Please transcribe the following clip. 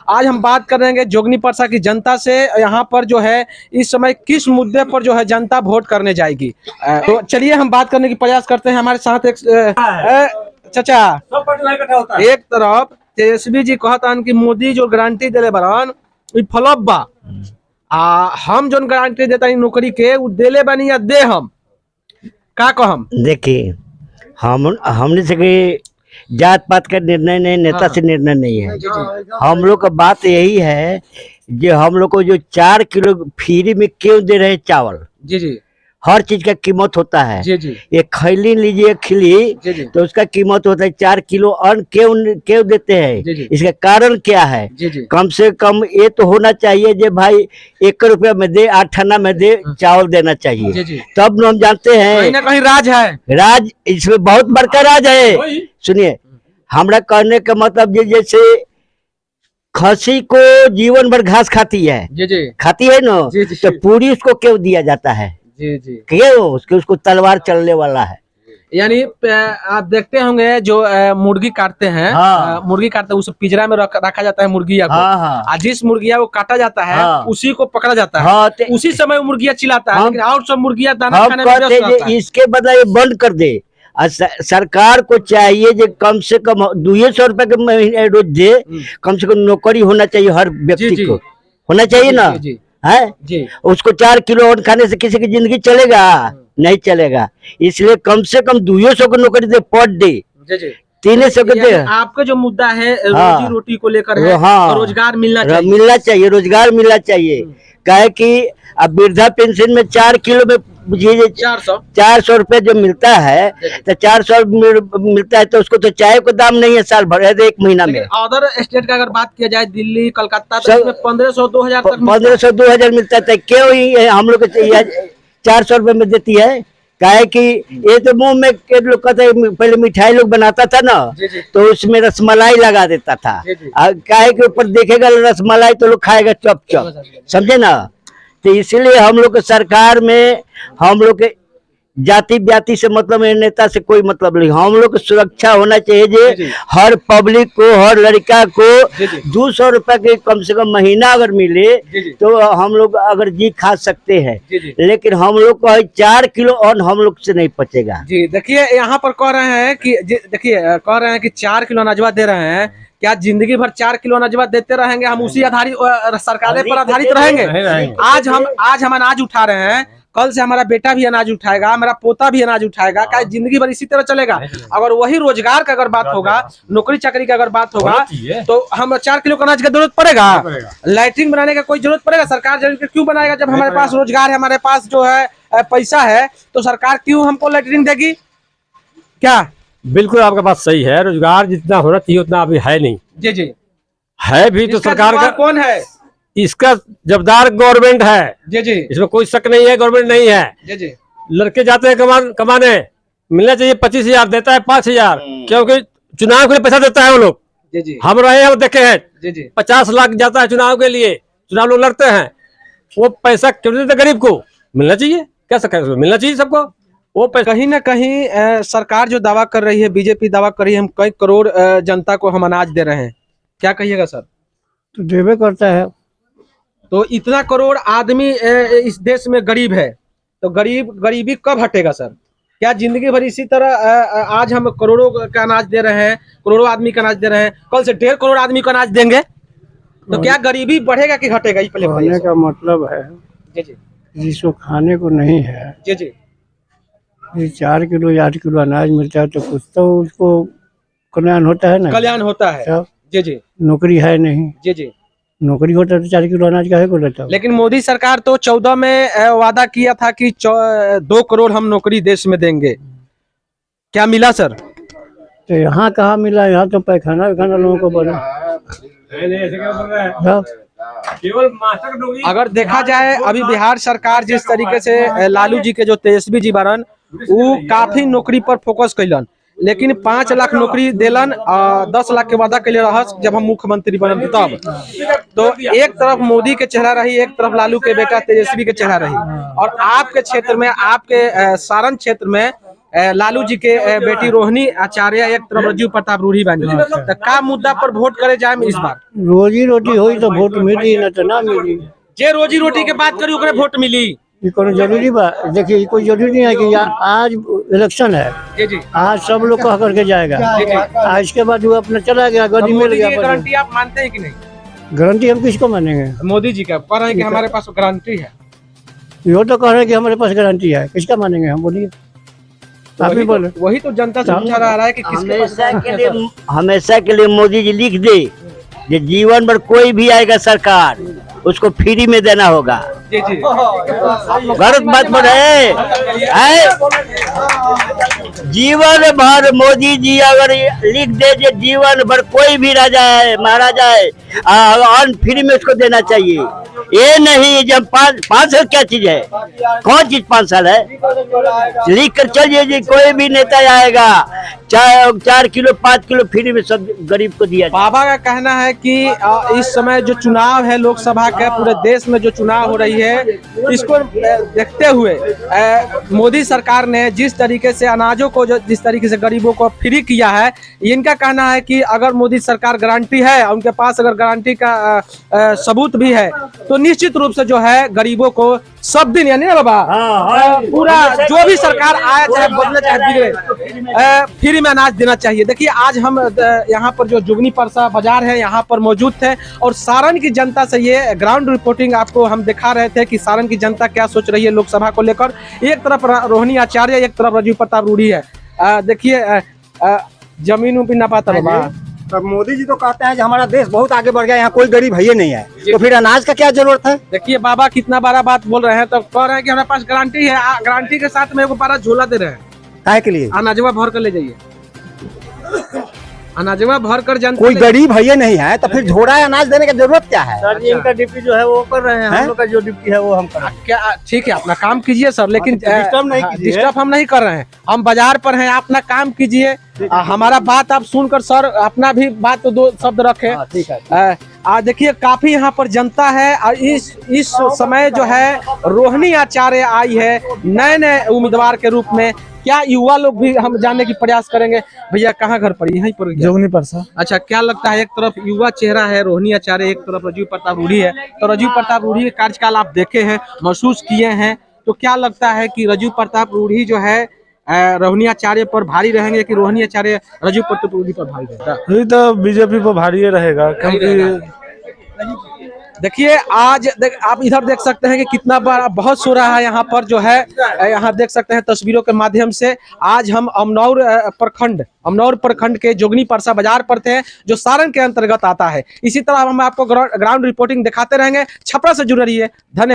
आज हम बात कर रहे हैं जोगनी परसा की जनता से, यहाँ पर जो है इस समय किस मुद्दे पर जो है जनता वोट करने जाएगी। तो चलिए हम बात करने की प्रयास करते हैं। हमारे साथ एक चाचा, एक तरफ तेजस्वी जी कहता कि मोदी जो गारंटी दिले बरन फ्लॉप बा, हम जो गारंटी देता नौकरी के वो दिले बनी या दे हम का कहम। देखिए हमने से कोई जात पात का निर्णय नहीं, नेता से निर्णय नहीं है। हम लोग का बात यही है जो हम लोग को जो 4 किलो फ्री में क्यों दे रहे चावल। जी जी, हर चीज का कीमत होता है। जी जी, एक खैली लीजिए खिली तो उसका कीमत होता है 4 किलो अन्न क्यों देते हैं। इसका कारण क्या है। कम से कम ये तो होना चाहिए जो भाई 1 रुपया में दे, 8 आना में दे, चावल देना चाहिए। तब हम जानते हैं कहीं ना कहीं राज है, राज इसमें बहुत बड़का राज है। सुनिए हमरा कहने का मतलब जैसे खसी को जीवन भर घास खाती है, खाती है ना, तो पूरी उसको क्यों दिया जाता है। जी जी, क्यों उसको तलवार चलने वाला है। यानी आप देखते होंगे जो मुर्गी काटते हैं, मुर्गी काटते हैं उसे पिंजरा में रखा जाता है मुर्गिया को। जिस मुर्गिया को काटा जाता है उसी को पकड़ा जाता है। उसी समय वो मुर्गिया चिल्लाता है, लेकिन और सब मुर्गिया दाना खाने में व्यस्त रहता है। इसके बदले ये बंद कर दे। सरकार को चाहिए जो कम से कम 200 रुपए के महीने रोज दे, कम से कम नौकरी होना चाहिए हर व्यक्ति को, होना चाहिए ना है जी। उसको 4 किलो और खाने से किसी की जिंदगी चलेगा नहीं चलेगा। इसलिए कम से कम 200 को नौकरी दे पर डे, 300 को दे। आपका जो मुद्दा है रोजी रोटी को लेकर है, रोजगार मिलना चाहिए, रोजगार मिलना चाहिए। काहे कि अब वृद्धा पेंशन में 4 किलो में 400 रुपए जो मिलता है, तो 400 मिलता है तो उसको तो चाय को दाम नहीं है साल भर, 1 महीना में। अदर स्टेट का अगर बात किया जाए, दिल्ली कलकत्ता, तो 1500-2000 तक 1500-2000 मिलता है। क्यों ही हम लोग 400 रुपए में देती है। काहे कि ये तो मुंह में लोग कहते हैं, पहले मिठाई लोग बनाता था ना, तो उसमें रसमलाई लगा देता था। काहे के ऊपर देखेगा रसमलाई तो लोग खाएगा चप चप, समझे ना। तो इसलिए हम लोग सरकार में हम लोग के जाति व्याति से मतलब है, नेता से कोई मतलब नहीं। हम लोग को सुरक्षा होना चाहिए जे हर पब्लिक को, हर लड़का को 200 रुपए के कम से कम महीना अगर मिले तो हम लोग अगर जी खा सकते हैं। लेकिन हम लोग को 4 किलो अन्न हम लोग से नहीं पचेगा। जी देखिए, यहाँ पर कह रहे हैं कि कह रहे हैं कि 4 किलो अनाजवा दे रहे हैं। क्या जिंदगी भर 4 किलो अनाजवा देते रहेंगे? हम उसी आधारित सरकार पर आधारित रहेंगे। आज हम अनाज उठा रहे हैं, कल से हमारा बेटा भी अनाज उठाएगा, हमारा पोता भी अनाज उठाएगा। क्या जिंदगी भर इसी तरह चलेगा? अगर वही रोजगार का अगर बात होगा, नौकरी चाकरी का अगर बात होगा, तो हम 4 किलो का अनाज की जरूरत पड़ेगा? लैट्रिन बनाने का कोई जरूरत पड़ेगा? सरकार जरूर क्यों बनाएगा? जब हमारे पास रोजगार है, हमारे पास जो है पैसा है, तो सरकार क्यों हमको लैट्रिन देगी? क्या बिल्कुल आपका बात सही है। रोजगार जितना होना चाहिए उतना अभी है नहीं। जी जी, है भी तो सरकार का कौन है? इसका जवाबदार गवर्नमेंट है। जी जी, इसमें कोई शक नहीं है, गवर्नमेंट नहीं है। जी जी, लड़के जाते हैं कमाने, मिलना चाहिए 25,000, देता है 5,000, क्योंकि चुनाव के लिए पैसा देता है वो लोग। जी जी, हम रहे हैं, देखे हैं। जी जी, 50 लाख जाता है चुनाव के लिए, चुनाव लोग लड़ते हैं। वो पैसा क्यों देते? गरीब को मिलना चाहिए, क्या सकते, मिलना चाहिए सबको वो पैसा। कहीं ना कहीं सरकार जो दावा कर रही है, बीजेपी दावा कर रही है हम कई करोड़ जनता को हम अनाज दे रहे हैं, क्या कहिएगा सर? तो देवे करता है। तो इतना करोड़ आदमी इस देश में गरीब है, तो गरीबी कब हटेगा सर? क्या जिंदगी भर इसी तरह आज हम करोड़ों का अनाज दे रहे हैं, करोड़ों आदमी का अनाज दे रहे हैं, कल से 1.5 करोड़ आदमी का अनाज देंगे, तो क्या गरीबी बढ़ेगा कि घटेगा? ये पहले कहने का मतलब है जी जी, जिसको खाने को नहीं है, जी जी, 4 किलो 8 किलो अनाज मिलता है तो कुछ तो उसको कल्याण होता है ना, कल्याण होता है। जी जी, नौकरी है नहीं। जी जी, नौकरी होता तो 4 किलो अनाज काहे को लेता। लेकिन मोदी सरकार तो 14 में वादा किया था कि 2 करोड़ हम नौकरी देश में देंगे, क्या मिला सर? तो यहाँ कहाँ मिला? यहाँ तो पैखाना लोगों को बना। अगर देखा जाए अभी बिहार सरकार जिस तरीके से लालू जी के जो तेजस्वी जी बारन वो काफी नौकरी पर फोकस कैलन, लेकिन 5 लाख नौकरी दिलन, 10 लाख के वादा कैले रहस जब हम मुख्यमंत्री बनल तब। तो एक तरफ मोदी के चेहरा रही, एक तरफ लालू के बेटा तेजस्वी के चेहरा रही। और आपके क्षेत्र में, आपके सारण क्षेत्र में लालू जी के बेटी रोहिणी आचार्य, एक तरफ राजीव प्रताप रूढ़ी बानी। तो का मुद्दा पर वोट करे जाए इस बार? रोजी रोटी हुई तो वोट मिली, न तो ना मिली। जे रोजी रोटी के बात करी ओकरे वोट मिली। ये कोनो जरूरी बा? देखिए, ये कोई जरूरी नहीं है कि आज इलेक्शन है, जी जी, आज सब लोग कह करके जाएगा, आज के बाद वो अपना चला गया, गद्दी मिल मोदी जी की गया। गारंटी आप मानते हैं कि नहीं? गारंटी हम किसको मानेंगे? मोदी जी का कह रहे हैं कि हमारे पास गारंटी है। यो तो कह रहे हैं कि हमारे पास गारंटी है, किसका मानेंगे हम? बोलिए, आप ही बोले। वही तो जनता से पूछा रहा है कि किसके पास हमेशा के लिए मोदी जी लिख दे कि जीवन भर कोई भी आएगा सरकार उसको फ्री में देना होगा। जी जी, गलत बात बोल रहे हैं। जीवन भर मोदी जी अगर लिख दे कि जीवन भर कोई भी राजा है महाराजा है अन्न फ्री में उसको देना चाहिए। ये नहीं जब 5 साल क्या चीज है, कौन चीज 5 साल है? लिख कर चलिए जी, कोई भी नेता आएगा 4 किलो 5 किलो फ्री में सब गरीब को दिया। बाबा का कहना है कि इस समय जो चुनाव है लोकसभा का, पूरे देश में जो चुनाव हो रही है, इसको देखते हुए मोदी सरकार ने जिस तरीके से अनाजों को जिस तरीके से गरीबों को फ्री किया है, इनका कहना है कि अगर मोदी सरकार गारंटी है, उनके पास अगर गारंटी का सबूत भी है, तो निश्चित रूप से जो है गरीबों को सब दिन, यानी ना बाबा, पूरा जो भी सरकार आए चाहे बदले चाहे बिगड़े, फ्री में अनाज देना चाहिए। देखिए, आज हम यहाँ पर जो जुगनी परसा बाजार है यहाँ पर मौजूद थे और सारण की जनता से ये ग्राउंड रिपोर्टिंग आपको हम दिखा रहे थे कि सारण की जनता क्या सोच रही है लोकसभा को लेकर। एक तरफ रोहिणी आचार्य, एक तरफ राजीव प्रताप रूढ़ी है। देखिए, जमीन भी ना पाता बाबा। तब मोदी जी तो कहते हैं कि हमारा देश बहुत आगे बढ़ गया, यहाँ कोई गरीब है नहीं है, तो फिर अनाज का क्या जरूरत है? देखिए बाबा कितना बड़ा बात बोल रहे हैं, तो कह रहे हैं कि हमारे पास गारंटी है, गारंटी के साथ में एगो बड़ा झोला दे रहे हैं। काहे के लिए? अनाजवा भर कर ले जाइए, अनाजवा भर कर जनता कोई गरीब है नहीं है, तो फिर झोड़ा अनाज देने की जरूरत क्या है? सर जी, इनका ड्यूटी जो है वो कर रहे हैं, हम लोग का जो ड्यूटी है वो हम कर रहे हैं। क्या ठीक है, अपना काम कीजिए सर, लेकिन डिस्टर्ब नहीं कीजिए। डिस्टर्ब हम नहीं कर रहे हैं, हम बाजार पर हैं, अपना काम कीजिए। हमारा बात आप सुनकर सर अपना भी बात तो 2 शब्द रखे। ठीक है। देखिए, काफी यहाँ पर जनता है और इस समय जो है रोहिणी आचार्य आई है नए उम्मीदवार के रूप में। क्या युवा लोग भी हम जानने की प्रयास करेंगे। भैया कहाँ घर पर? यहीं पर जोगनी परसा। अच्छा, क्या लगता है, एक तरफ युवा चेहरा है रोहिणी आचार्य, एक तरफ राजीव प्रताप रूढ़ी है, तो राजीव प्रताप रूढ़ी का कार्यकाल आप देखे हैं, महसूस किए हैं, तो क्या लगता है कि राजीव प्रताप रूढ़ी जो है रोहिणी आचार्य पर भारी रहेंगे कि रोहिणी आचार्य राजीव प्रताप रूढ़ी पर भारी रहेगा? ये तो बीजेपी पर भारी रहेगा, क्योंकि देखिए, आज आप इधर देख सकते हैं कि कितना बड़ा बहुत सो रहा है यहाँ पर जो है, यहाँ देख सकते हैं तस्वीरों के माध्यम से। आज हम अमनौर प्रखंड के जोगनी परसा बाजार पर थे, जो सारण के अंतर्गत आता है। इसी तरह हम आपको ग्राउंड रिपोर्टिंग दिखाते रहेंगे। छपरा से जुड़े रहिए। धन्यवाद।